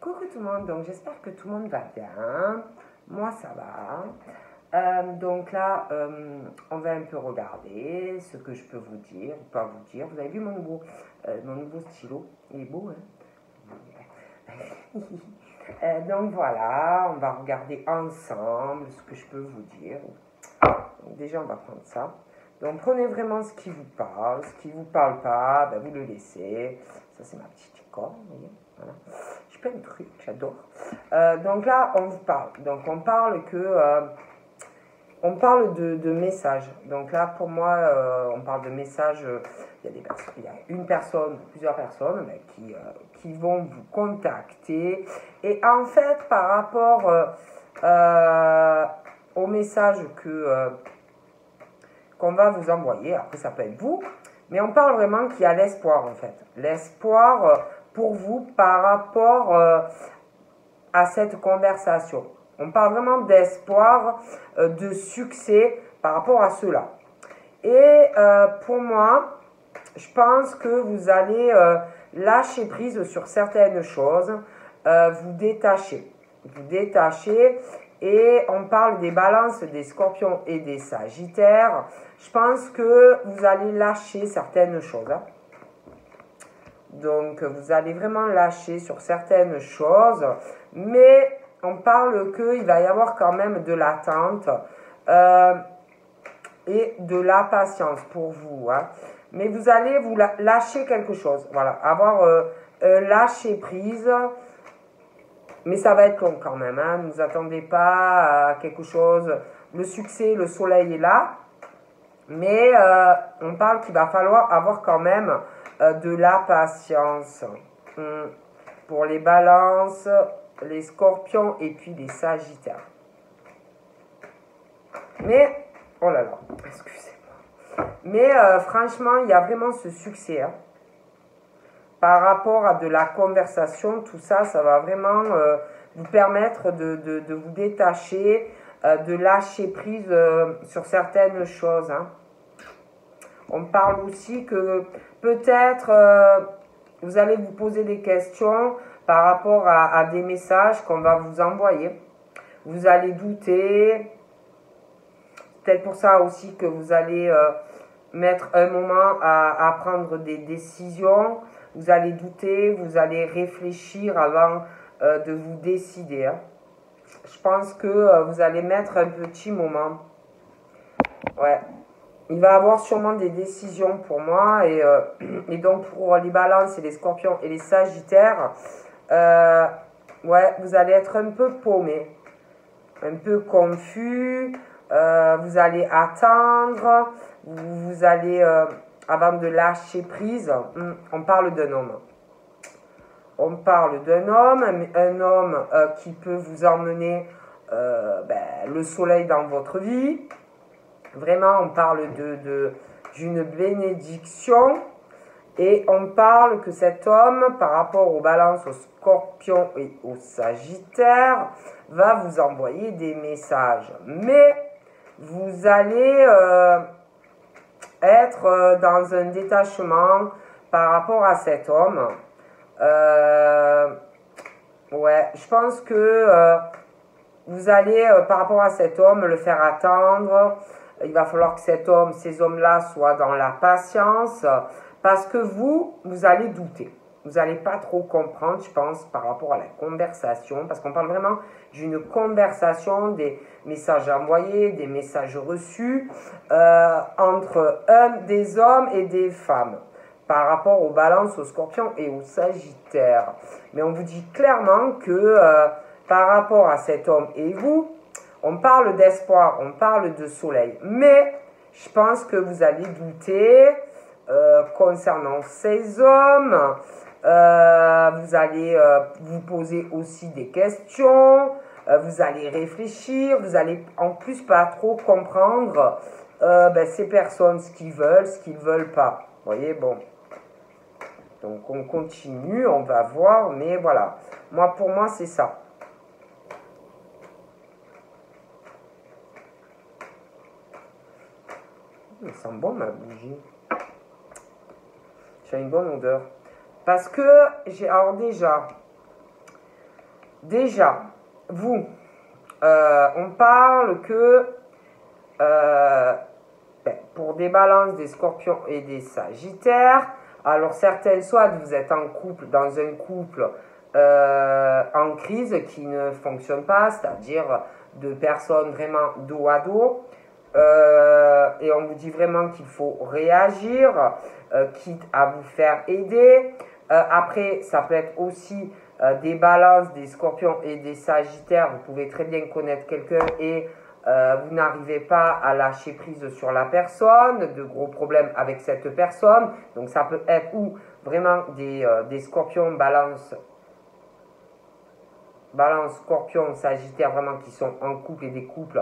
Coucou tout le monde, donc j'espère que tout le monde va bien. Moi ça va. Donc là, on va un peu regarder ce que je peux vous dire ou pas vous dire. Vous avez vu mon nouveau stylo? Il est beau, hein? Donc voilà, on va regarder ensemble ce que je peux vous dire. Donc déjà, on va prendre ça. Donc prenez vraiment ce qui vous parle. Ce qui ne vous parle pas, ben, vous le laissez. Ça, c'est ma petite icône, vous voyez. Voilà. J'ai plein de trucs, j'adore. Donc là, on vous parle. Donc on parle on parle de messages. Donc là, pour moi, on parle de messages. Il y a des personnes, il y a une personne, plusieurs personnes qui vont vous contacter. Et en fait, par rapport au message qu'on va vous envoyer, après ça peut être vous, mais on parle vraiment qu'il y a l'espoir en fait. L'espoir pour vous par rapport à cette conversation. On parle vraiment d'espoir, de succès par rapport à cela. Et pour moi, je pense que vous allez lâcher prise sur certaines choses, vous détacher. Vous détacher. Et on parle des balances, des scorpions et des sagittaires. Je pense que vous allez lâcher certaines choses. Hein. Donc, vous allez vraiment lâcher sur certaines choses. Mais on parle qu'il va y avoir quand même de l'attente et de la patience pour vous. Hein. Mais vous allez vous lâcher quelque chose. Voilà, avoir lâcher prise. Mais ça va être long quand même. Hein. Ne vous attendez pas à quelque chose. Le succès, le soleil est là. Mais on parle qu'il va falloir avoir quand même de la patience. Pour les balances, les scorpions et puis les sagittaires. Mais, oh là là, excusez-moi. Mais franchement, il y a vraiment ce succès. Hein. Par rapport à de la conversation, tout ça, ça va vraiment vous permettre de vous détacher, de lâcher prise sur certaines choses. Hein. On parle aussi que peut-être vous allez vous poser des questions par rapport à des messages qu'on va vous envoyer. Vous allez douter. Peut-être pour ça aussi que vous allez mettre un moment à prendre des décisions. Vous allez douter, vous allez réfléchir avant de vous décider. Hein. Je pense que vous allez mettre un petit moment. Ouais. Il va y avoir sûrement des décisions pour moi. Et donc pour les balances et les scorpions et les sagittaires, ouais, vous allez être un peu paumé. Un peu confus. Vous allez attendre. Vous allez... avant de lâcher prise, on parle d'un homme. On parle d'un homme, un homme qui peut vous emmener le soleil dans votre vie. Vraiment, on parle d'une bénédiction. Et on parle que cet homme, par rapport aux balances, aux scorpions et aux sagittaires, va vous envoyer des messages. Mais vous allez... être dans un détachement par rapport à cet homme. Ouais, je pense que vous allez, par rapport à cet homme, le faire attendre. Il va falloir que ces hommes-là soient dans la patience parce que vous allez douter. Vous n'allez pas trop comprendre, je pense, par rapport à la conversation, parce qu'on parle vraiment d'une conversation, des messages envoyés, des messages reçus entre des hommes et des femmes, par rapport aux balances, aux scorpions et aux sagittaires. Mais on vous dit clairement que par rapport à cet homme et vous, on parle d'espoir, on parle de soleil. Mais je pense que vous allez douter concernant ces hommes. Vous allez vous poser aussi des questions, vous allez réfléchir, vous allez en plus pas trop comprendre ces personnes, ce qu'ils veulent pas. Vous voyez, bon. Donc on continue, on va voir, mais voilà. Pour moi, c'est ça. Il sent bon ma bougie. J'ai une bonne odeur. Parce que, alors déjà, déjà, vous, on parle que pour des balances, des scorpions et des sagittaires, alors certaines, soit vous êtes en couple, dans un couple en crise qui ne fonctionne pas, c'est-à-dire deux personnes vraiment dos à dos, et on vous dit vraiment qu'il faut réagir, quitte à vous faire aider. Après, ça peut être aussi des balances, des scorpions et des sagittaires. Vous pouvez très bien connaître quelqu'un et vous n'arrivez pas à lâcher prise sur la personne, de gros problèmes avec cette personne. Donc ça peut être ou vraiment des scorpions, balance, scorpion, sagittaire, vraiment qui sont en couple et des couples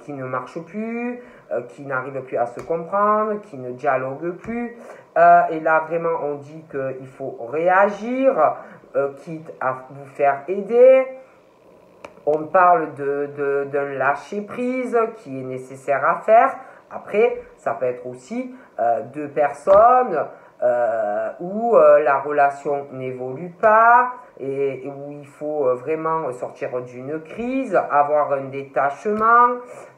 qui ne marchent plus, qui n'arrivent plus à se comprendre, qui ne dialoguent plus. Et là, vraiment, on dit qu'il faut réagir, quitte à vous faire aider. On parle d'un lâcher-prise qui est nécessaire à faire. Après, ça peut être aussi deux personnes où la relation n'évolue pas et où il faut vraiment sortir d'une crise, avoir un détachement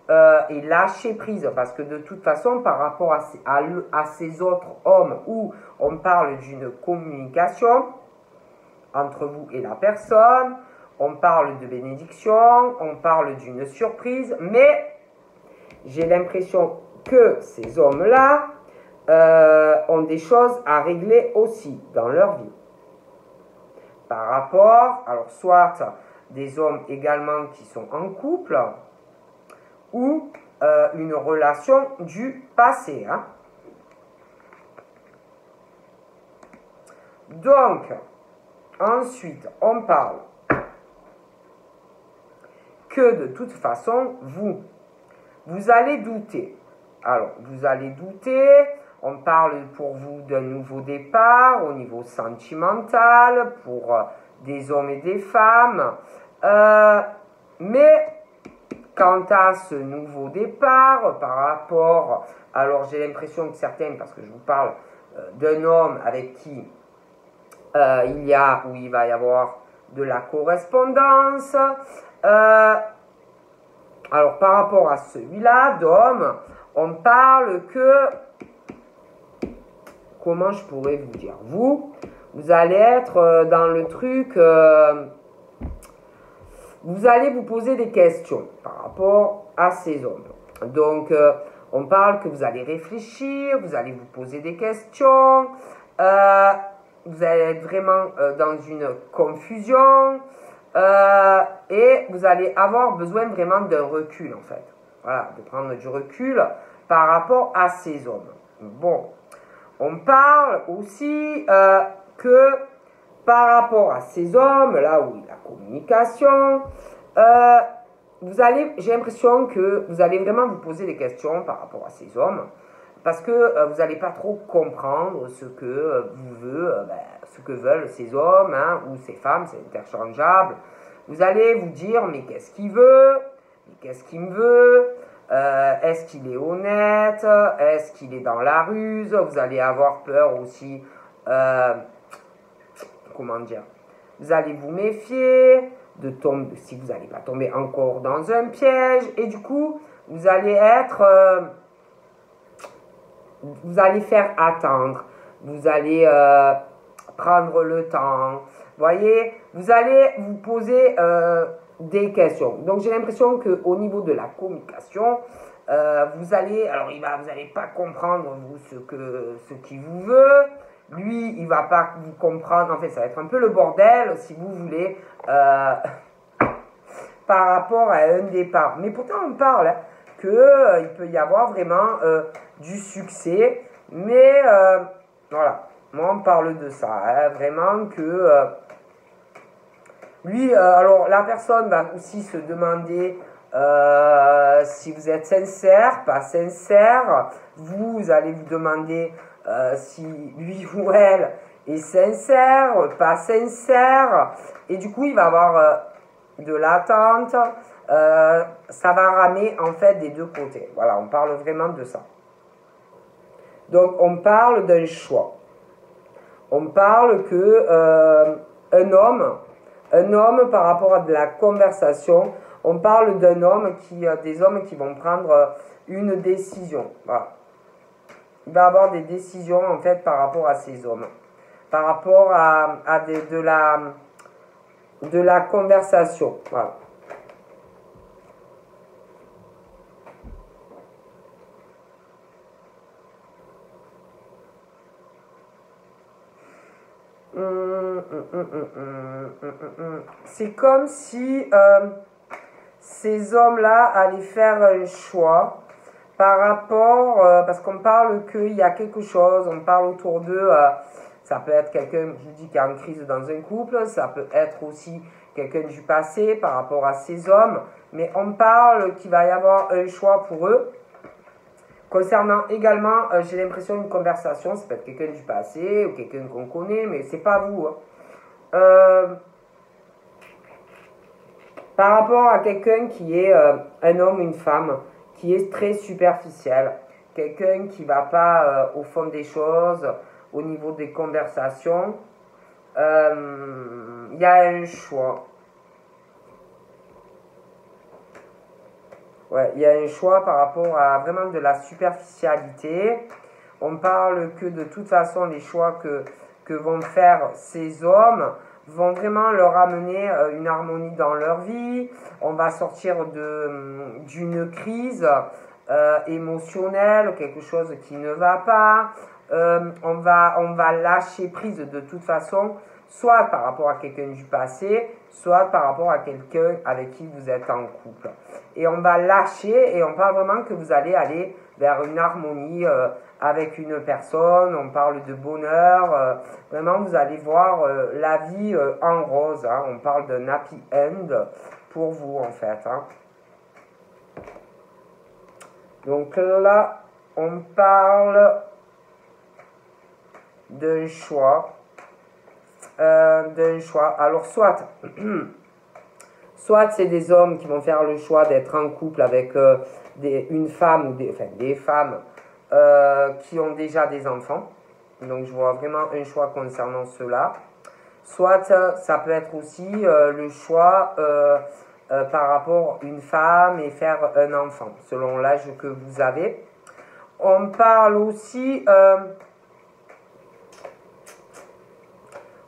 et lâcher prise. Parce que de toute façon, par rapport à ces autres hommes où on parle d'une communication entre vous et la personne, on parle de bénédiction, on parle d'une surprise, mais j'ai l'impression que ces hommes-là ont des choses à régler aussi dans leur vie. Par rapport, alors soit des hommes également qui sont en couple, ou une relation du passé. Hein. Donc, ensuite, on parle que de toute façon, vous allez douter. Alors, vous allez douter, on parle pour vous d'un nouveau départ au niveau sentimental, pour des hommes et des femmes. Mais, quant à ce nouveau départ, par rapport, alors j'ai l'impression que certains, parce que je vous parle d'un homme avec qui il va y avoir de la correspondance. Alors par rapport à celui-là, d'homme, on parle que, comment je pourrais vous dire, vous allez être dans le truc, vous allez vous poser des questions par rapport à ces hommes. Donc on parle que vous allez réfléchir, vous allez vous poser des questions, vous allez être vraiment dans une confusion, et vous allez avoir besoin vraiment d'un recul en fait. Voilà, de prendre du recul par rapport à ces hommes. Bon, on parle aussi que par rapport à ces hommes, là où il y a la communication, j'ai l'impression que vous allez vraiment vous poser des questions par rapport à ces hommes, parce que vous n'allez pas trop comprendre ce que ce que veulent ces hommes, hein, ou ces femmes, c'est interchangeable. Vous allez vous dire, mais qu'est-ce qu'il veut? Qu'est-ce qu'il me veut? Est-ce qu'il est honnête? Est-ce qu'il est dans la ruse? Vous allez avoir peur aussi, comment dire? Vous allez vous méfier de tomber, si vous n'allez pas tomber encore dans un piège, et du coup, vous allez vous allez faire attendre, vous allez prendre le temps, voyez, vous allez vous poser des questions. Donc j'ai l'impression qu'au niveau de la communication, vous allez pas comprendre vous ce qu'il vous veut, lui il va pas vous comprendre, en fait ça va être un peu le bordel si vous voulez par rapport à un départ. Mais pourtant on parle hein, qu'il peut y avoir vraiment du succès, mais voilà, moi on parle de ça, hein, vraiment que lui, alors la personne va aussi se demander si vous êtes sincère, pas sincère. Vous allez vous demander si lui ou elle est sincère, pas sincère. Et du coup, il va avoir de l'attente. Ça va ramer en fait des deux côtés. Voilà, on parle vraiment de ça. Donc, on parle d'un choix. On parle que un homme Un homme, par rapport à de la conversation, on parle d'un homme des hommes qui vont prendre une décision. Voilà. Il va avoir des décisions en fait par rapport à ces hommes. Par rapport à de la conversation. Voilà. C'est comme si ces hommes-là allaient faire un choix par rapport, parce qu'on parle qu'il y a quelque chose, on parle autour d'eux, ça peut être quelqu'un, je dis, qui a une crise dans un couple, ça peut être aussi quelqu'un du passé par rapport à ces hommes, mais on parle qu'il va y avoir un choix pour eux. Concernant également, j'ai l'impression une conversation, ça peut être quelqu'un du passé ou quelqu'un qu'on connaît, mais c'est pas vous. Hein. Par rapport à quelqu'un qui est un homme ou une femme, qui est très superficiel, quelqu'un qui ne va pas au fond des choses, au niveau des conversations, il y a un choix. Ouais, il y a un choix par rapport à vraiment de la superficialité. On parle que de toute façon, les choix que vont faire ces hommes vont vraiment leur amener une harmonie dans leur vie. On va sortir d'une crise émotionnelle, quelque chose qui ne va pas. On va lâcher prise de toute façon, soit par rapport à quelqu'un du passé, soit par rapport à quelqu'un avec qui vous êtes en couple. Et on va lâcher et on parle vraiment que vous allez aller vers une harmonie avec une personne, on parle de bonheur, vraiment vous allez voir la vie en rose, hein. On parle d'un happy end pour vous en fait. Hein. Donc là, on parle d'un choix. Alors soit c'est des hommes qui vont faire le choix d'être en couple avec une femme ou des femmes qui ont déjà des enfants. Donc je vois vraiment un choix concernant cela. Soit ça peut être aussi le choix par rapport à une femme et faire un enfant, selon l'âge que vous avez. On parle aussi...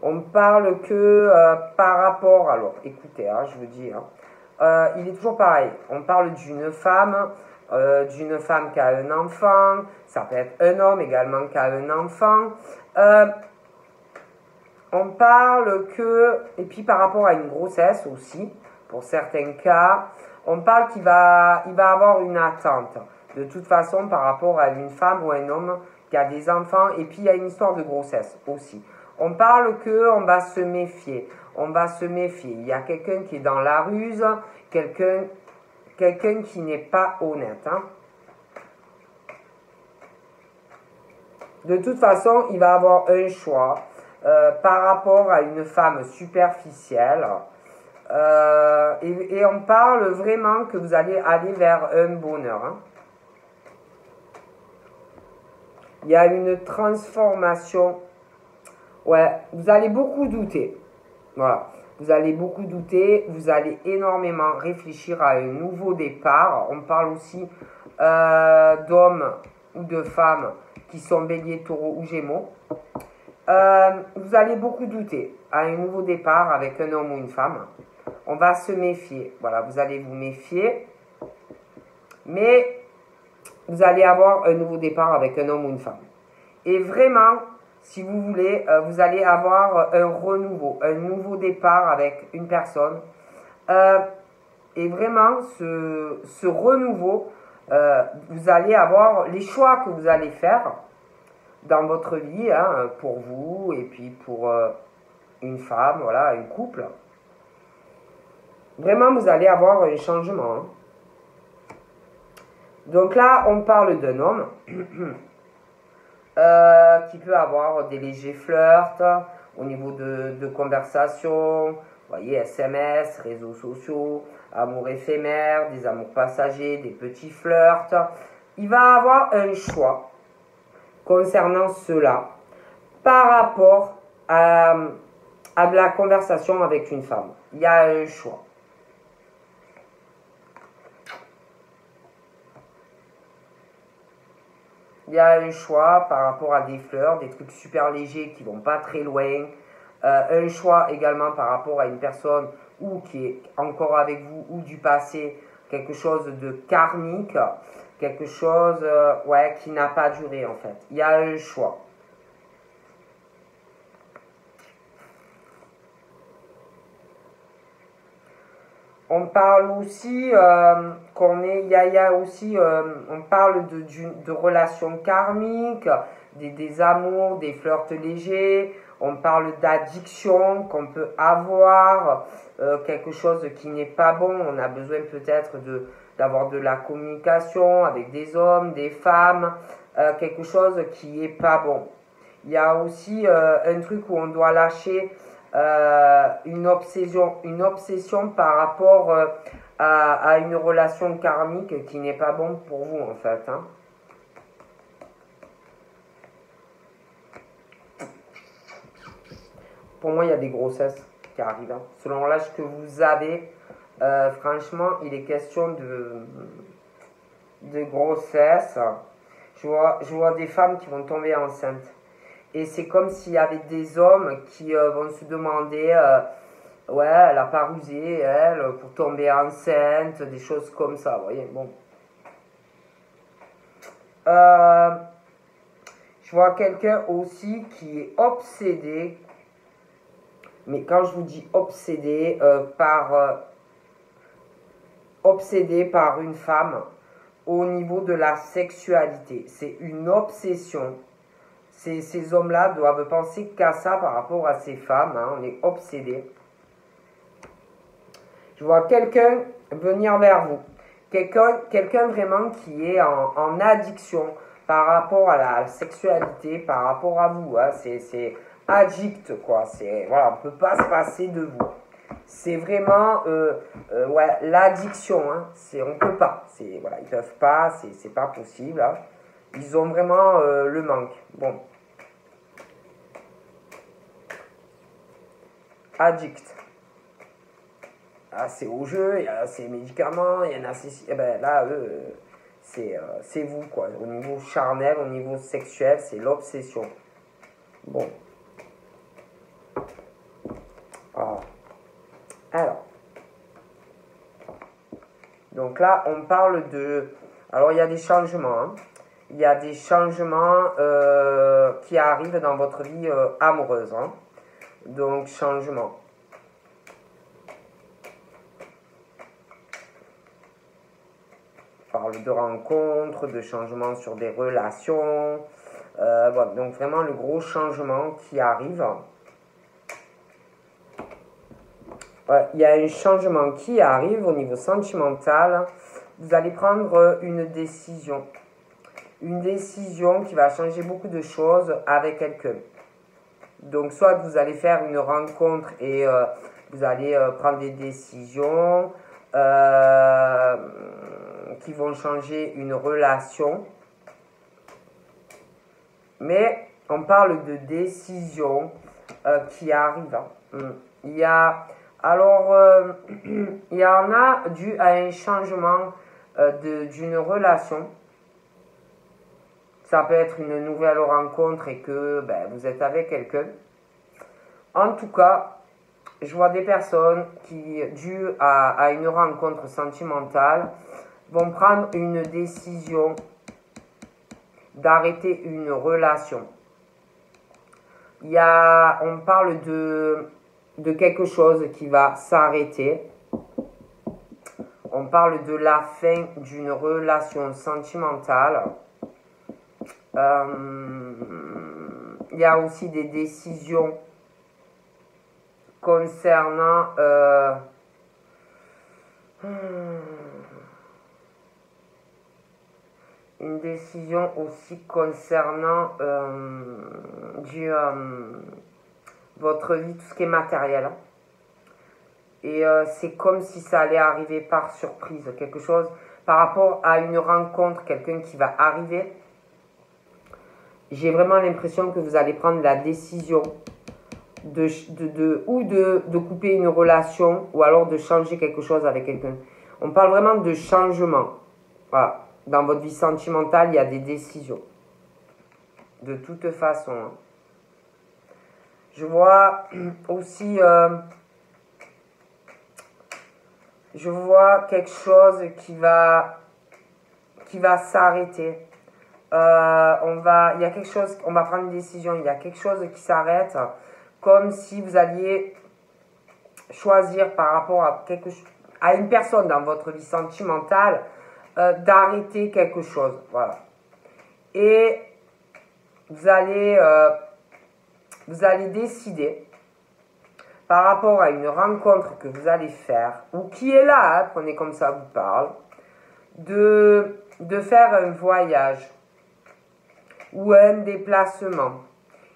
on parle que par rapport... Alors, écoutez, hein, je vous dis... Hein, il est toujours pareil. On parle d'une femme qui a un enfant. Ça peut être un homme également qui a un enfant. On parle que... Et puis par rapport à une grossesse aussi, pour certains cas, on parle qu'il va avoir une attente. De toute façon, par rapport à une femme ou un homme qui a des enfants. Et puis, il y a une histoire de grossesse aussi. On parle qu'on va se méfier. On va se méfier. Il y a quelqu'un qui est dans la ruse, quelqu'un qui n'est pas honnête. Hein. De toute façon, il va avoir un choix par rapport à une femme superficielle. Et on parle vraiment que vous allez aller vers un bonheur. Hein. Il y a une transformation. Ouais, vous allez beaucoup douter. Voilà. Vous allez beaucoup douter. Vous allez énormément réfléchir à un nouveau départ. On parle aussi d'hommes ou de femmes qui sont béliers, taureaux ou gémeaux. Vous allez beaucoup douter à un nouveau départ avec un homme ou une femme. On va se méfier. Voilà, vous allez vous méfier. Mais vous allez avoir un nouveau départ avec un homme ou une femme. Et vraiment, si vous voulez, vous allez avoir un renouveau, un nouveau départ avec une personne. Et vraiment, ce renouveau, vous allez avoir les choix que vous allez faire dans votre vie, hein, pour vous et puis pour une femme, voilà, un couple. Vraiment, vous allez avoir un changement. Hein. Donc là, on parle d'un homme qui peut avoir des légers flirts au niveau de conversation, vous voyez, SMS, réseaux sociaux, amour éphémère, des amours passagers, des petits flirts. Il va avoir un choix concernant cela par rapport à à de la conversation avec une femme. Il y a un choix. Il y a un choix par rapport à des fleurs, des trucs super légers qui vont pas très loin. Un choix également par rapport à une personne ou qui est encore avec vous ou du passé, quelque chose de karmique, quelque chose ouais, qui n'a pas duré en fait. Il y a un choix. On parle aussi il y a aussi, on parle de relations karmiques, des amours, des flirts légers. On parle d'addiction qu'on peut avoir, quelque chose qui n'est pas bon. On a besoin peut-être d'avoir de la communication avec des hommes, des femmes, quelque chose qui n'est pas bon. Il y a aussi un truc où on doit lâcher une obsession par rapport à une relation karmique qui n'est pas bon pour vous en fait. Hein. Pour moi, il y a des grossesses qui arrivent. Hein. Selon l'âge que vous avez, franchement, il est question de grossesse. Je vois des femmes qui vont tomber enceintes. Et c'est comme s'il y avait des hommes qui vont se demander, ouais, elle n'a pas rusé, elle, pour tomber enceinte, des choses comme ça, vous voyez, bon. Je vois quelqu'un aussi qui est obsédé, mais quand je vous dis obsédé, obsédé par une femme au niveau de la sexualité. C'est une obsession. Ces hommes-là doivent penser qu'à ça par rapport à ces femmes. Hein, on est obsédé. Je vois quelqu'un venir vers vous. Quelqu'un vraiment qui est en addiction par rapport à la sexualité, par rapport à vous. Hein, c'est addict, quoi. Voilà, on ne peut pas se passer de vous. C'est vraiment ouais, l'addiction. Hein, on ne peut pas. Voilà, ils ne peuvent pas, c'est pas possible. Hein. Ils ont vraiment le manque. Bon. Addict. Ah, c'est au jeu, il y a ces médicaments, il y en a ces... Eh ben, là, c'est vous, quoi. Au niveau charnel, au niveau sexuel, c'est l'obsession. Bon. Ah. Alors. Donc là, on parle de... Alors, il y a des changements. Hein. Il y a des changements qui arrivent dans votre vie amoureuse. Hein. Donc, changement. On parle de rencontres, de changements sur des relations. Voilà. Donc, vraiment, le gros changement qui arrive. Ouais, il y a un changement qui arrive au niveau sentimental. Vous allez prendre une décision. Une décision qui va changer beaucoup de choses avec quelqu'un. Donc, soit vous allez faire une rencontre et vous allez prendre des décisions qui vont changer une relation. Mais on parle de décisions qui arrivent. Il y a, alors, il y en a dû à un changement d'une relation. Ça peut être une nouvelle rencontre et que vous êtes avec quelqu'un. En tout cas, je vois des personnes qui, dû à une rencontre sentimentale, vont prendre une décision d'arrêter une relation. On parle de quelque chose qui va s'arrêter. On parle de la fin d'une relation sentimentale. Il y a aussi des décisions concernant une décision aussi concernant votre vie, tout ce qui est matériel. Et c'est comme si ça allait arriver par surprise, quelque chose par rapport à une rencontre, quelqu'un qui va arriver. J'ai vraiment l'impression que vous allez prendre la décision de couper une relation ou alors de changer quelque chose avec quelqu'un. On parle vraiment de changement. Voilà. Dans votre vie sentimentale, il y a des décisions. De toute façon. Hein. Je vois aussi... je vois quelque chose qui va s'arrêter. Il y a quelque chose, on va prendre une décision, il y a quelque chose qui s'arrête, comme si vous alliez choisir par rapport à une personne dans votre vie sentimentale, d'arrêter quelque chose. Voilà. Et vous allez décider par rapport à une rencontre que vous allez faire, ou qui est là, hein, prenez comme ça vous parle, de faire un voyage ou un déplacement.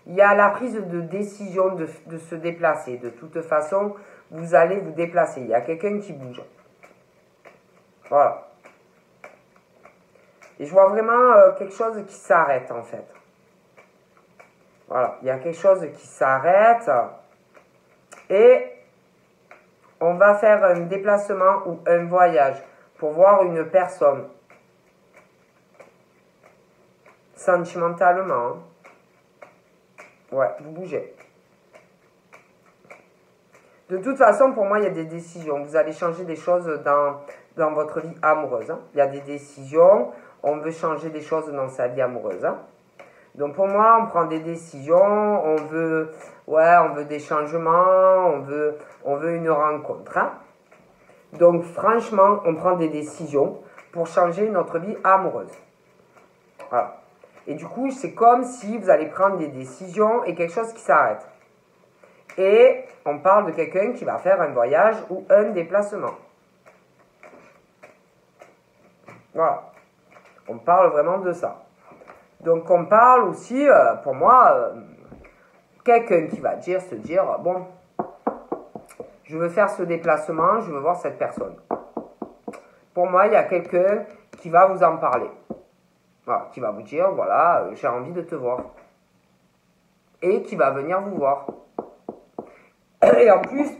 Il y a la prise de décision de se déplacer. De toute façon, vous allez vous déplacer. Il y a quelqu'un qui bouge. Voilà. Et je vois vraiment quelque chose qui s'arrête en fait. Voilà. Il y a quelque chose qui s'arrête. Et on va faire un déplacement ou un voyage pour voir une personne. Sentimentalement. Hein. Ouais, vous bougez. De toute façon, pour moi, il y a des décisions. Vous allez changer des choses dans votre vie amoureuse. Hein. Il y a des décisions. On veut changer des choses dans sa vie amoureuse. Hein. Donc, pour moi, on prend des décisions. On veut des changements. On veut une rencontre. Hein. Donc, franchement, on prend des décisions pour changer notre vie amoureuse. Voilà. Et du coup, c'est comme si vous allez prendre des décisions et quelque chose qui s'arrête. Et on parle de quelqu'un qui va faire un voyage ou un déplacement. Voilà. On parle vraiment de ça. Donc, on parle aussi, pour moi, quelqu'un qui va se dire, bon, je veux faire ce déplacement, je veux voir cette personne. Pour moi, il y a quelqu'un qui va vous en parler. Voilà, qui va vous dire, voilà, j'ai envie de te voir. Et qui va venir vous voir. Et en plus,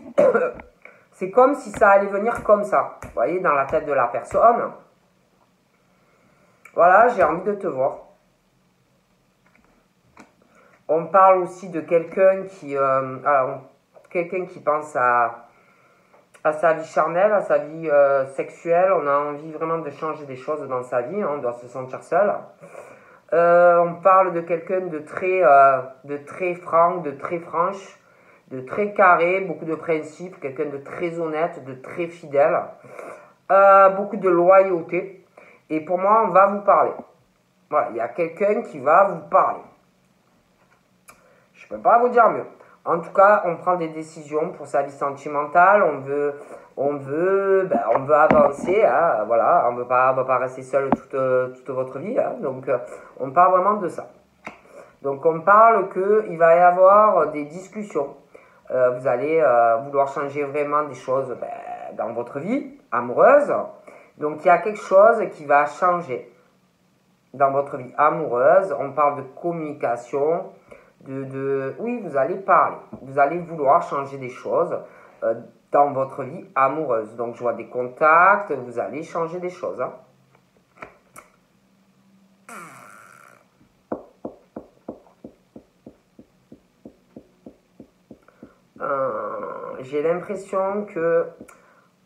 c'est comme si ça allait venir comme ça. Vous voyez, dans la tête de la personne. Voilà, j'ai envie de te voir. On parle aussi de quelqu'un qui pense à sa vie charnelle, à sa vie sexuelle. On a envie vraiment de changer des choses dans sa vie. Hein, on doit se sentir seul. On parle de quelqu'un de très franc, de très franche, de très carré, beaucoup de principes, quelqu'un de très honnête, de très fidèle, beaucoup de loyauté. Et pour moi, on va vous parler. Voilà, il y a quelqu'un qui va vous parler. Je ne peux pas vous dire mieux. En tout cas, on prend des décisions pour sa vie sentimentale. On veut avancer. Hein, voilà, on ne veut pas rester seul toute votre vie. Hein, donc, on parle vraiment de ça. Donc, on parle qu'il va y avoir des discussions. Vous allez vouloir changer vraiment des choses dans votre vie amoureuse. Donc, il y a quelque chose qui va changer dans votre vie amoureuse. On parle de communication. Oui, vous allez parler. Vous allez vouloir changer des choses dans votre vie amoureuse. Donc, je vois des contacts. Vous allez changer des choses. Hein. J'ai l'impression que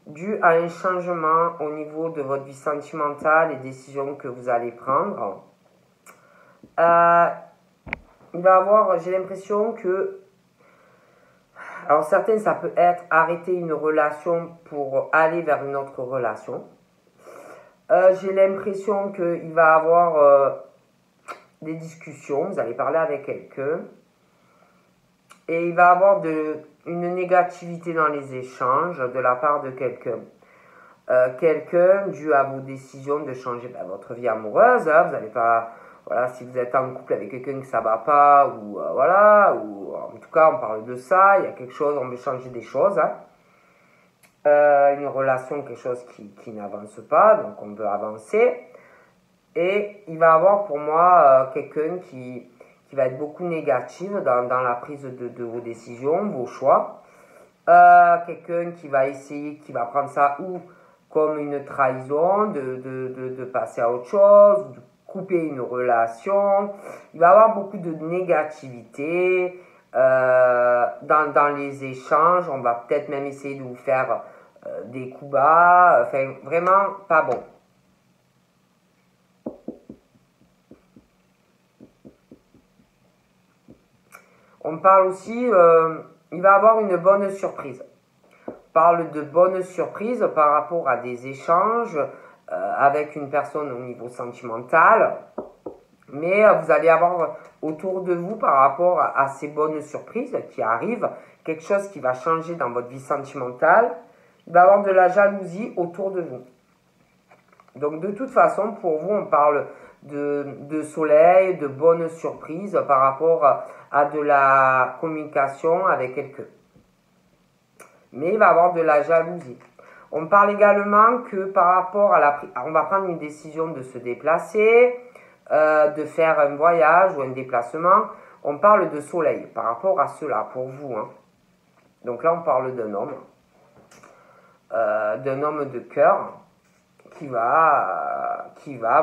dû à un changement au niveau de votre vie sentimentale et décisions que vous allez prendre, il va avoir, j'ai l'impression que, alors certains, ça peut être arrêter une relation pour aller vers une autre relation. J'ai l'impression qu'il va avoir des discussions, vous allez parler avec quelqu'un, et il va avoir une négativité dans les échanges de la part de quelqu'un. Quelqu'un dû à vos décisions de changer votre vie amoureuse, hein, vous n'allez pas... Voilà, si vous êtes en couple avec quelqu'un que ça va pas, ou ou en tout cas on parle de ça, il y a quelque chose, on veut changer des choses, hein. Une relation, quelque chose qui n'avance pas, donc on veut avancer, et il va avoir pour moi quelqu'un qui qui va être beaucoup négative dans la prise de vos décisions, vos choix. Quelqu'un qui va essayer, qui va prendre ça ou comme une trahison, de passer à autre chose, de couper une relation. Il va y avoir beaucoup de négativité dans les échanges. On va peut-être même essayer de vous faire des coups bas. Enfin, vraiment pas bon. On parle aussi, il va y avoir une bonne surprise. On parle de bonne surprise par rapport à des échanges avec une personne au niveau sentimental. Mais vous allez avoir autour de vous, par rapport à ces bonnes surprises qui arrivent, quelque chose qui va changer dans votre vie sentimentale. Il va y avoir de la jalousie autour de vous. Donc de toute façon, pour vous, on parle de soleil, de bonnes surprises par rapport à de la communication avec quelqu'un. Mais il va y avoir de la jalousie. On parle également que par rapport on va prendre une décision de se déplacer, de faire un voyage ou un déplacement. On parle de soleil par rapport à cela pour vous. Hein. Donc là, on parle d'un homme de cœur qui va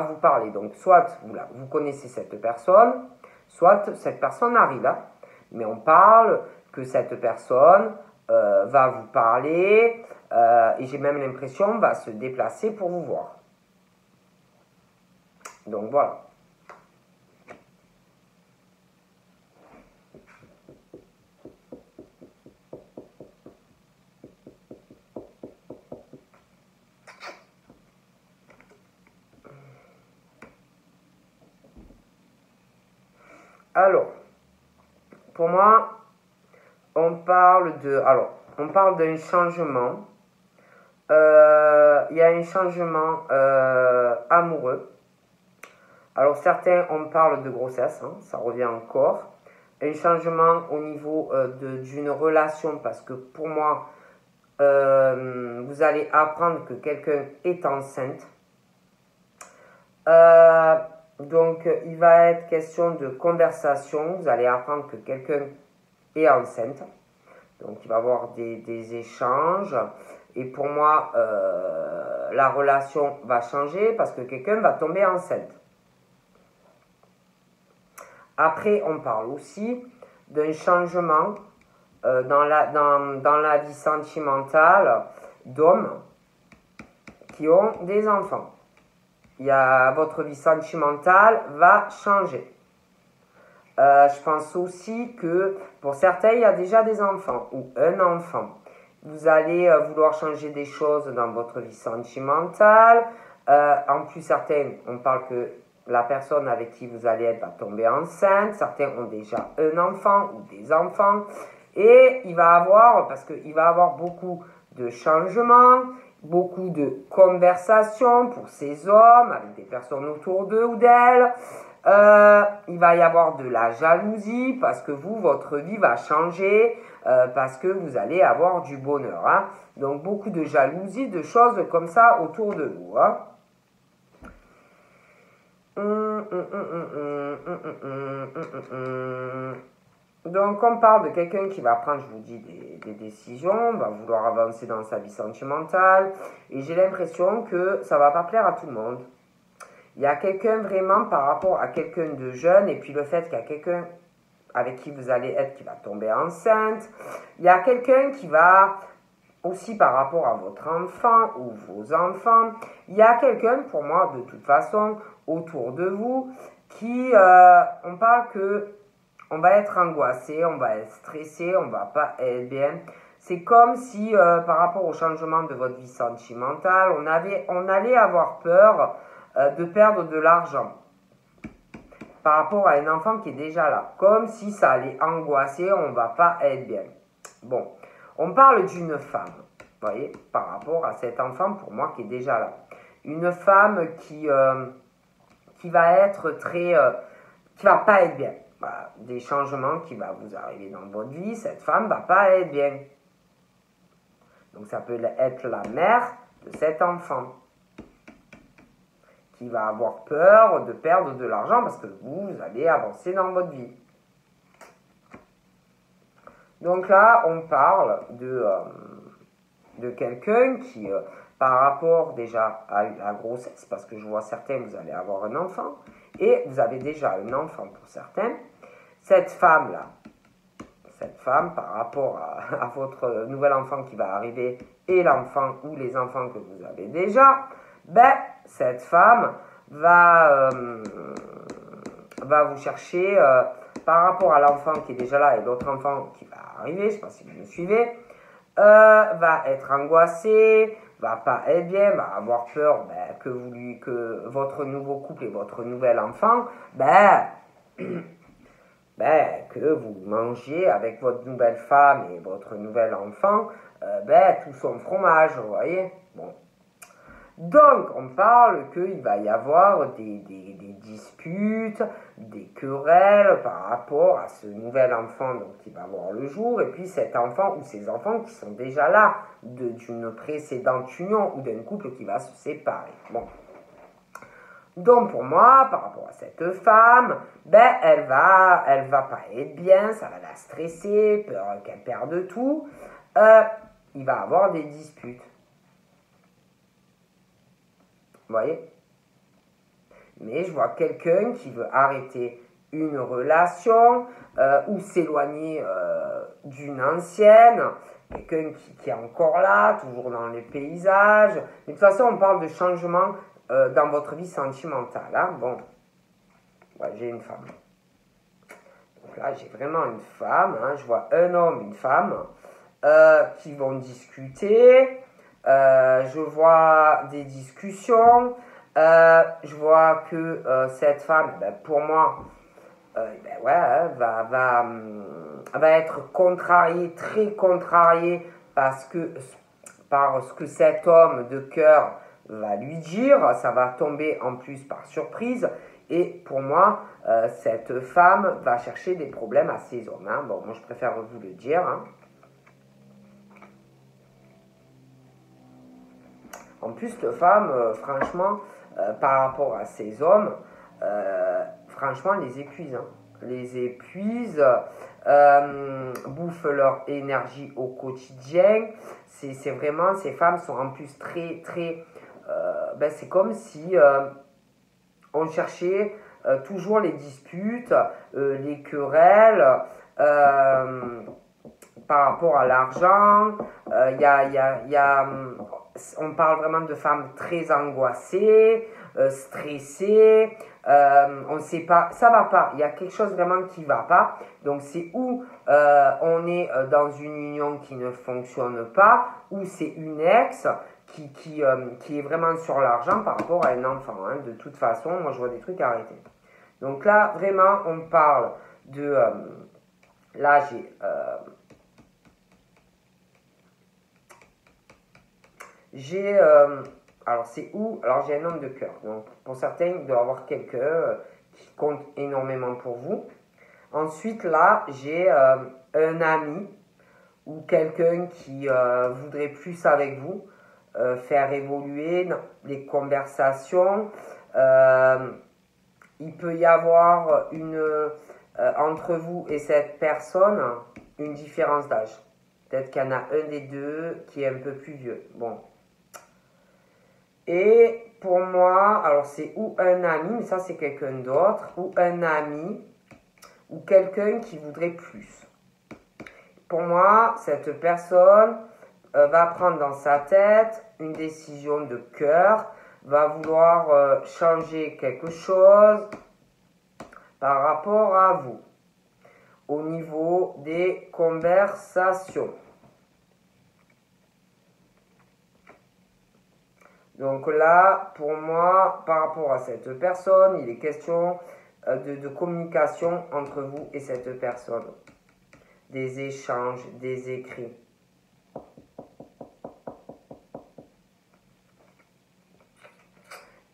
vous parler. Donc soit vous connaissez cette personne, soit cette personne arrive là, mais on parle que cette personne va vous parler et j'ai même l'impression va se déplacer pour vous voir. Donc voilà. Alors, pour moi, on parle d'un changement. Il y a un changement amoureux. Alors, certains, on parle de grossesse, hein, ça revient encore. Un changement au niveau d'une relation, parce que pour moi, vous allez apprendre que quelqu'un est enceinte. Donc, il va être question de conversation. Vous allez apprendre que quelqu'un est enceinte. Donc, il va y avoir des échanges. Et pour moi, la relation va changer parce que quelqu'un va tomber enceinte. Après, on parle aussi d'un changement dans la vie sentimentale d'hommes qui ont des enfants. Votre vie sentimentale va changer. Je pense aussi que pour certains, il y a déjà des enfants ou un enfant. Vous allez vouloir changer des choses dans votre vie sentimentale. En plus, certains, on parle que la personne avec qui vous allez être va tomber enceinte. Certains ont déjà un enfant ou des enfants. Et il va parce qu'il va y avoir beaucoup de changements, beaucoup de conversations pour ces hommes avec des personnes autour d'eux ou d'elles. Il va y avoir de la jalousie parce que votre vie va changer, parce que vous allez avoir du bonheur. Hein. Donc beaucoup de jalousie, de choses comme ça autour de vous. Hein. Donc on parle de quelqu'un qui va prendre, je vous dis, des décisions, va vouloir avancer dans sa vie sentimentale. Et j'ai l'impression que ça ne va pas plaire à tout le monde. Il y a quelqu'un vraiment par rapport à quelqu'un de jeune, et puis le fait qu'il y a quelqu'un avec qui vous allez être qui va tomber enceinte. Il y a quelqu'un qui va aussi par rapport à votre enfant ou vos enfants. Il y a quelqu'un, pour moi, de toute façon, autour de vous, qui, on parle que on va être angoissé, on va être stressé, on va pas être bien. C'est comme si, par rapport au changement de votre vie sentimentale, on allait avoir peur de perdre de l'argent par rapport à un enfant qui est déjà là. Comme si ça allait angoisser, on va pas être bien. Bon, on parle d'une femme, vous voyez, par rapport à cet enfant, pour moi, qui est déjà là. Une femme qui va être qui va pas être bien. Voilà, des changements qui vont vous arriver dans votre vie, cette femme va pas être bien. Donc ça peut être la mère de cet enfant qui va avoir peur de perdre de l'argent parce que vous allez avancer dans votre vie. Donc là, on parle de quelqu'un qui, par rapport déjà à la grossesse, parce que je vois certains, vous allez avoir un enfant, et vous avez déjà un enfant pour certains, cette femme-là, par rapport à votre nouvel enfant qui va arriver, et l'enfant ou les enfants que vous avez déjà, ben, cette femme va vous chercher, par rapport à l'enfant qui est déjà là et l'autre enfant qui va arriver, je ne sais pas si vous me suivez, va être angoissé, va pas être bien, va avoir peur que votre nouveau couple et votre nouvel enfant, que vous mangiez avec votre nouvelle femme et votre nouvel enfant, tout son fromage, vous voyez. Bon. Donc, on parle qu'il va y avoir des disputes, des querelles par rapport à ce nouvel enfant qui va voir le jour, et puis cet enfant ou ces enfants qui sont déjà là d'une précédente union ou d'un couple qui va se séparer. Bon. Donc, pour moi, par rapport à cette femme, elle va pas être bien, ça va la stresser, peur qu'elle perde tout. Il va avoir des disputes. Vous voyez? Mais je vois quelqu'un qui veut arrêter une relation ou s'éloigner d'une ancienne, quelqu'un qui est encore là, toujours dans les paysages. Mais de toute façon, on parle de changement dans votre vie sentimentale. Hein? Bon, ouais, j'ai une femme. Donc là, j'ai vraiment une femme. Hein? Je vois un homme, une femme qui vont discuter. Je vois des discussions. Je vois que cette femme, pour moi, va être contrariée, très contrariée par ce que cet homme de cœur va lui dire. Ça va tomber en plus par surprise. Et pour moi, cette femme va chercher des problèmes à ses hommes. Hein. Bon, moi, je préfère vous le dire. Hein. En plus, cette femme, franchement, par rapport à ces hommes, franchement, les épuise. Hein. Les épuise, bouffent leur énergie au quotidien. C'est vraiment, ces femmes sont en plus très, très... c'est comme si on cherchait toujours les disputes, les querelles, par rapport à l'argent. On parle vraiment de femmes très angoissées, stressées. On ne sait pas, ça va pas. Il y a quelque chose vraiment qui va pas. Donc c'est où on est dans une union qui ne fonctionne pas, ou c'est une ex qui est vraiment sur l'argent par rapport à un enfant. Hein. De toute façon, moi je vois des trucs arrêtés. Donc là, vraiment, on parle de... là, alors c'est où? Alors j'ai un homme de cœur. Donc pour certains, il doit y avoir quelqu'un qui compte énormément pour vous. Ensuite là, j'ai un ami ou quelqu'un qui voudrait plus avec vous, faire évoluer les conversations. Il peut y avoir entre vous et cette personne une différence d'âge. Peut-être qu'il y en a un des deux qui est un peu plus vieux. Bon. Et pour moi, alors c'est ou un ami, mais ça c'est quelqu'un d'autre, ou un ami, ou quelqu'un qui voudrait plus. Pour moi, cette personne va prendre dans sa tête une décision de cœur, va vouloir changer quelque chose par rapport à vous, au niveau des conversations. Donc là, pour moi, par rapport à cette personne, il est question de communication entre vous et cette personne. Des échanges, des écrits.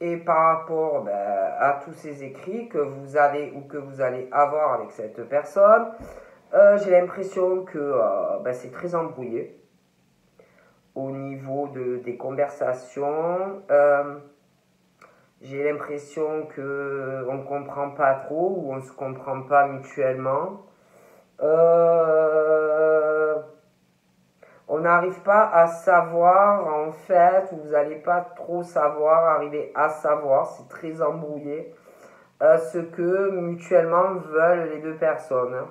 Et par rapport à tous ces écrits que vous avez ou que vous allez avoir avec cette personne, j'ai l'impression que c'est très embrouillé. Au niveau des conversations, J'ai l'impression que on ne comprend pas trop ou on ne se comprend pas mutuellement. On n'arrive pas à savoir en fait, ou vous n'allez pas trop savoir, arriver à savoir, c'est très embrouillé, ce que mutuellement veulent les deux personnes. Hein.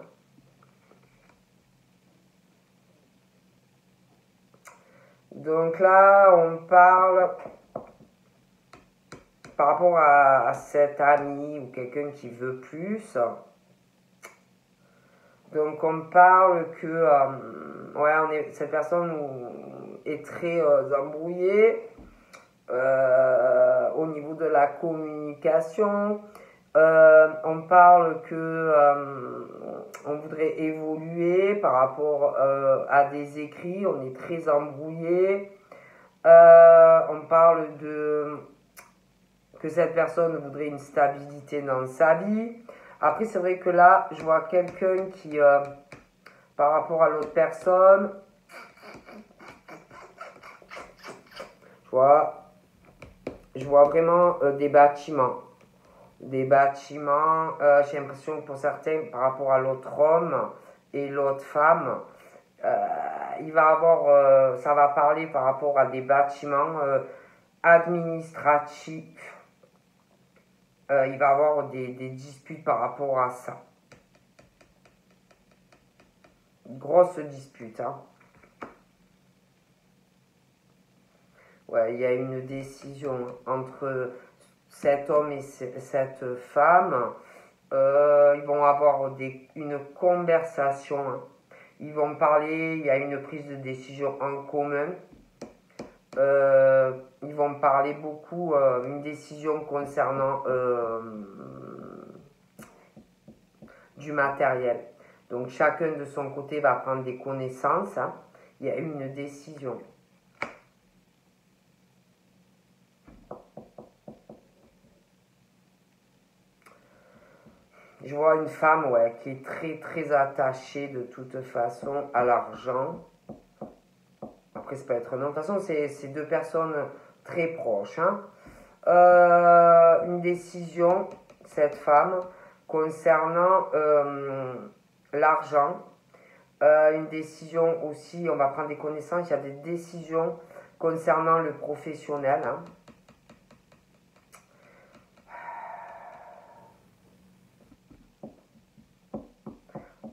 Donc là, on parle par rapport à cet ami ou quelqu'un qui veut plus. Donc on parle que cette personne est très embrouillée au niveau de la communication. On parle que on voudrait évoluer par rapport à des écrits, on est très embrouillé. On parle de que cette personne voudrait une stabilité dans sa vie. Après, c'est vrai que là, je vois quelqu'un qui, par rapport à l'autre personne, je vois vraiment des bâtiments. Des bâtiments, j'ai l'impression que pour certains, par rapport à l'autre homme et l'autre femme, il va avoir, ça va parler par rapport à des bâtiments administratifs. Il va avoir des disputes par rapport à ça. Grosse dispute. Hein. Ouais, il y a une décision entre cet homme et cette femme. Ils vont avoir une conversation. Hein. Ils vont parler, il y a une prise de décision en commun. Ils vont parler beaucoup, une décision concernant du matériel. Donc chacun de son côté va prendre des connaissances. Hein. Il y a une décision. Je vois une femme qui est très très attachée de toute façon à l'argent. Après, ça peut être non. De toute façon, c'est deux personnes très proches. Hein. Une décision, cette femme, concernant l'argent. Une décision aussi, on va prendre des connaissances, il y a des décisions concernant le professionnel. Hein.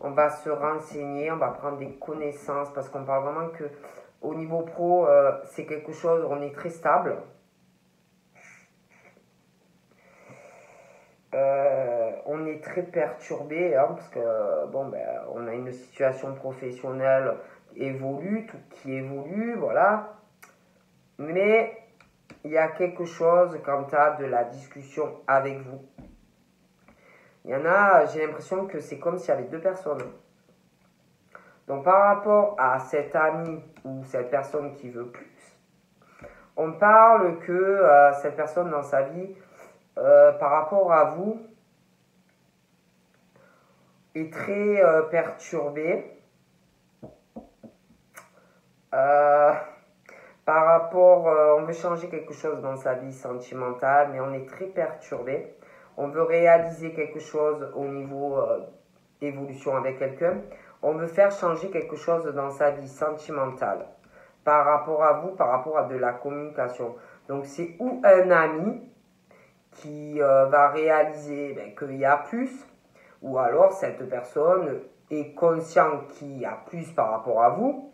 On va se renseigner, on va prendre des connaissances parce qu'on parle vraiment que au niveau pro, c'est quelque chose, on est très stable. On est très perturbé hein, parce que on a une situation professionnelle qui évolue, voilà. Mais il y a quelque chose quant à de la discussion avec vous. Il y en a, j'ai l'impression que c'est comme s'il y avait deux personnes. Donc par rapport à cet ami ou cette personne qui veut plus, on parle que cette personne dans sa vie, par rapport à vous, est très perturbée. Par rapport, on veut changer quelque chose dans sa vie sentimentale, mais on est très perturbé. On veut réaliser quelque chose au niveau évolution avec quelqu'un. On veut faire changer quelque chose dans sa vie sentimentale. Par rapport à vous, par rapport à de la communication. Donc c'est ou un ami qui va réaliser qu'il y a plus, ou alors cette personne est consciente qu'il y a plus par rapport à vous,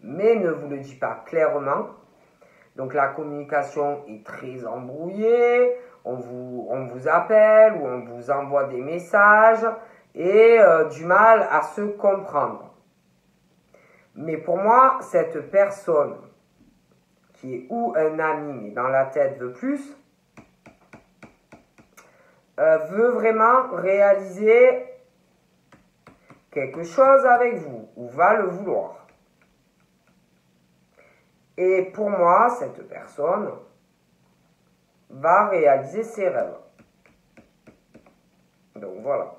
mais ne vous le dit pas clairement. Donc la communication est très embrouillée, on vous appelle ou on vous envoie des messages et du mal à se comprendre. Mais pour moi, cette personne qui est ou un ami mais dans la tête veut plus, veut vraiment réaliser quelque chose avec vous ou va le vouloir. Et pour moi, cette personne va réaliser ses rêves. Donc voilà.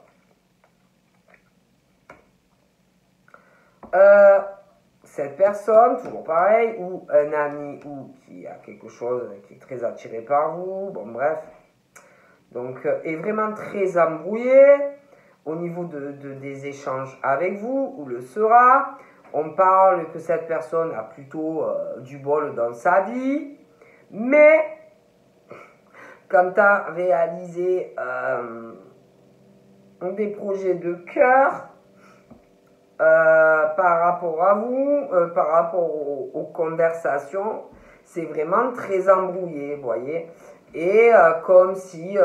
Cette personne, toujours pareil, ou un ami, ou qui a quelque chose qui est très attiré par vous, bon bref, Donc, est vraiment très embrouillé au niveau des échanges avec vous, ou le sera. On parle que cette personne a plutôt du bol dans sa vie. Mais, quand tu as réalisé des projets de cœur, par rapport à vous, par rapport aux conversations, c'est vraiment très embrouillé, vous voyez. Et comme si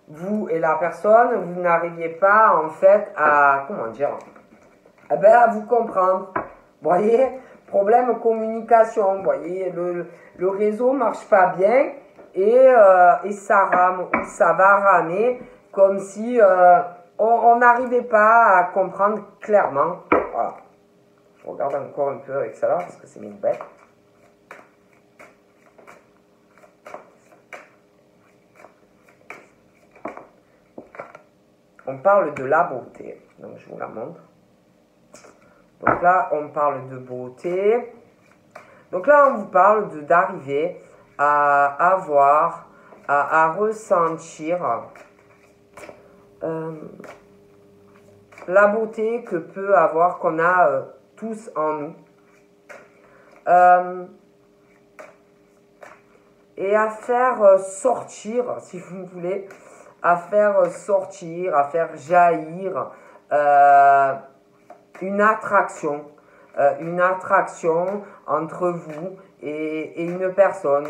vous et la personne, vous n'arriviez pas en fait à, comment dire, eh ben, à vous comprendre. Vous voyez, problème communication, vous voyez, le réseau marche pas bien et ça rame, ou ça va ramer, comme si on n'arrivait pas à comprendre clairement. Voilà. Je regarde encore un peu avec ça là, parce que c'est une bête. On parle de la beauté, donc je vous la montre. Donc là, on parle de beauté. Donc là, on vous parle d'arriver à avoir, à ressentir la beauté que peut avoir, qu'on a tous en nous. Et à faire sortir, si vous voulez, à faire sortir, à faire jaillir une attraction entre vous et une personne,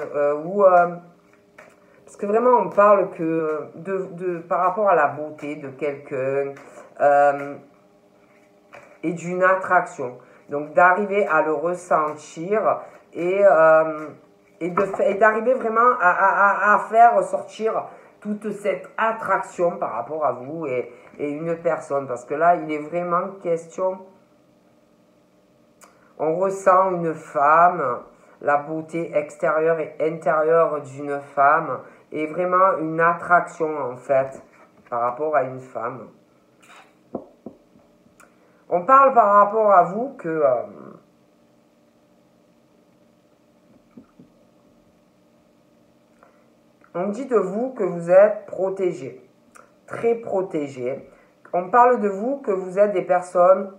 parce que vraiment on parle que par rapport à la beauté de quelqu'un et d'une attraction, donc d'arriver à le ressentir et d'arriver vraiment à faire sortir toute cette attraction par rapport à vous et une personne, parce que là il est vraiment question, on ressent une femme, la beauté extérieure et intérieure d'une femme est vraiment une attraction en fait par rapport à une femme. On parle par rapport à vous que on dit de vous que vous êtes protégé, très protégé. On parle de vous que vous êtes des personnes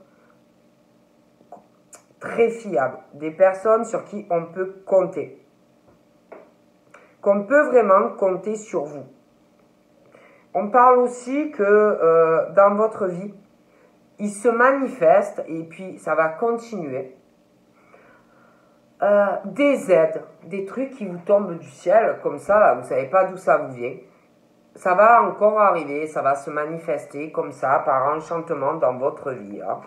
très fiables, des personnes sur qui on peut compter, qu'on peut vraiment compter sur vous. On parle aussi que dans votre vie, il se manifeste, et puis ça va continuer, des aides, des trucs qui vous tombent du ciel, comme ça, là, vous ne savez pas d'où ça vous vient. Ça va encore arriver, ça va se manifester comme ça, par enchantement dans votre vie. Hein.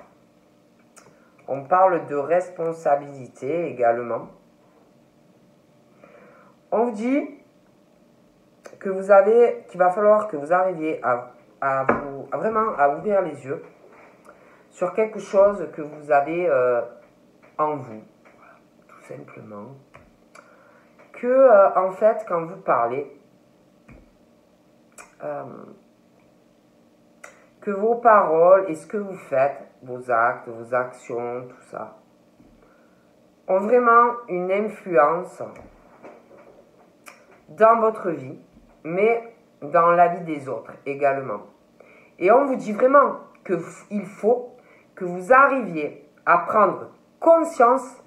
On parle de responsabilité également. On vous dit que qu'il va falloir que vous arriviez à vraiment à ouvrir les yeux sur quelque chose que vous avez en vous, tout simplement. Que en fait, quand vous parlez, que vos paroles et ce que vous faites, vos actes, vos actions, tout ça, ont vraiment une influence dans votre vie, mais dans la vie des autres également. Et on vous dit vraiment qu'il faut que vous arriviez à prendre conscience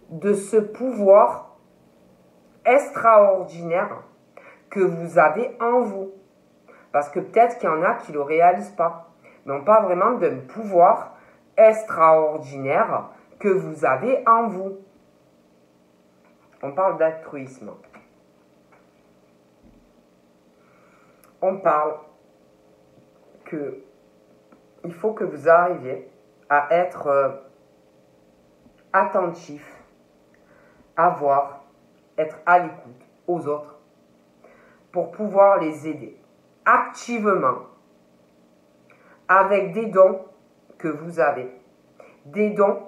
de ce pouvoir extraordinaire que vous avez en vous. Parce que peut-être qu'il y en a qui ne le réalisent pas. Mais on parle vraiment d'un pouvoir extraordinaire que vous avez en vous. On parle d'altruisme. On parle que il faut que vous arriviez à être attentif, à voir, être à l'écoute aux autres pour pouvoir les aider activement avec des dons que vous avez, des dons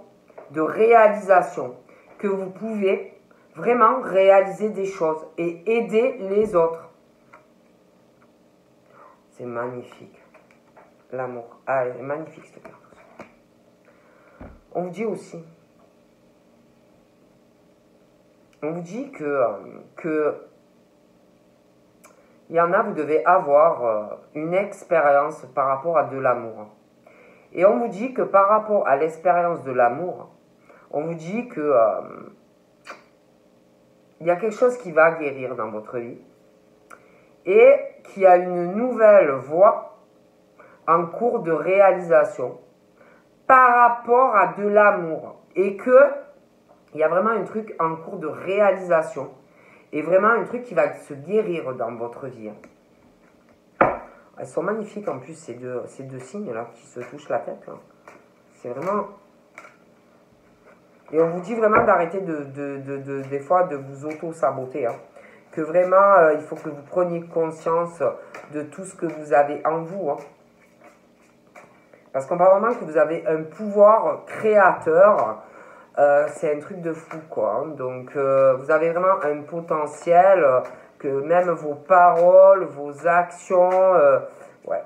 de réalisation, que vous pouvez vraiment réaliser des choses et aider les autres. C'est magnifique. L'amour. Ah, elle est magnifique cette carte. On vous dit aussi, on vous dit que il y en a, vous devez avoir une expérience par rapport à de l'amour. Et on vous dit que par rapport à l'expérience de l'amour, on vous dit que il y a quelque chose qui va guérir dans votre vie et qu'il y a une nouvelle voie en cours de réalisation par rapport à de l'amour et que il y a vraiment un truc en cours de réalisation et vraiment un truc qui va se guérir dans votre vie. Elles sont magnifiques en plus, ces deux signes-là qui se touchent la tête. C'est vraiment... Et on vous dit vraiment d'arrêter des fois de vous auto-saboter. Hein. Que vraiment, il faut que vous preniez conscience de tout ce que vous avez en vous. Hein. Parce qu'on parle vraiment que vous avez un pouvoir créateur. C'est un truc de fou, quoi. Hein. Donc, vous avez vraiment un potentiel... que même vos paroles, vos actions, ouais.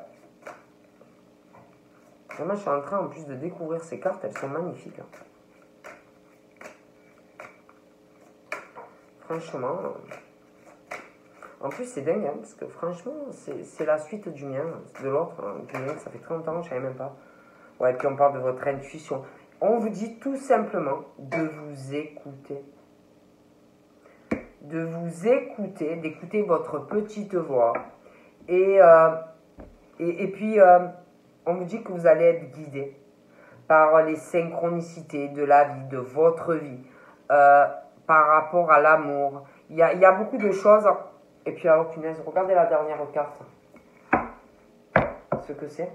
Vraiment, je suis en train en plus de découvrir ces cartes, elles sont magnifiques. Hein. Franchement, en plus c'est dingue, hein, parce que franchement, c'est la suite du mien, de l'autre, hein, du mien, ça fait très longtemps, je ne savais même pas. Ouais, puis on parle de votre intuition. On vous dit tout simplement de vous écouter. De vous écouter, d'écouter votre petite voix. Et puis, on vous dit que vous allez être guidé par les synchronicités de la vie, de votre vie, par rapport à l'amour. Il y a beaucoup de choses. Et puis, alors, punaise, regardez la dernière carte. Ce que c'est.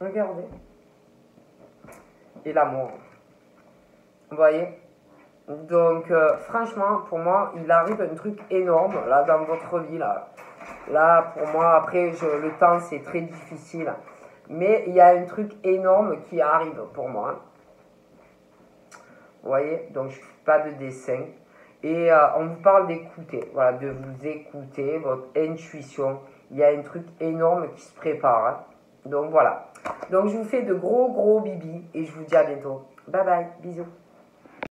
Regardez. Et l'amour. Vous voyez? Donc, franchement, pour moi, il arrive un truc énorme, là, dans votre vie, là. Là, pour moi, après, le temps, c'est très difficile. Mais il y a un truc énorme qui arrive pour moi. Vous voyez? Donc, je ne fais pas de dessin. Et on vous parle d'écouter. Voilà, de vous écouter, votre intuition. Il y a un truc énorme qui se prépare. Hein. Donc, voilà. Donc, je vous fais de gros bibis et je vous dis à bientôt. Bye bye, bisous.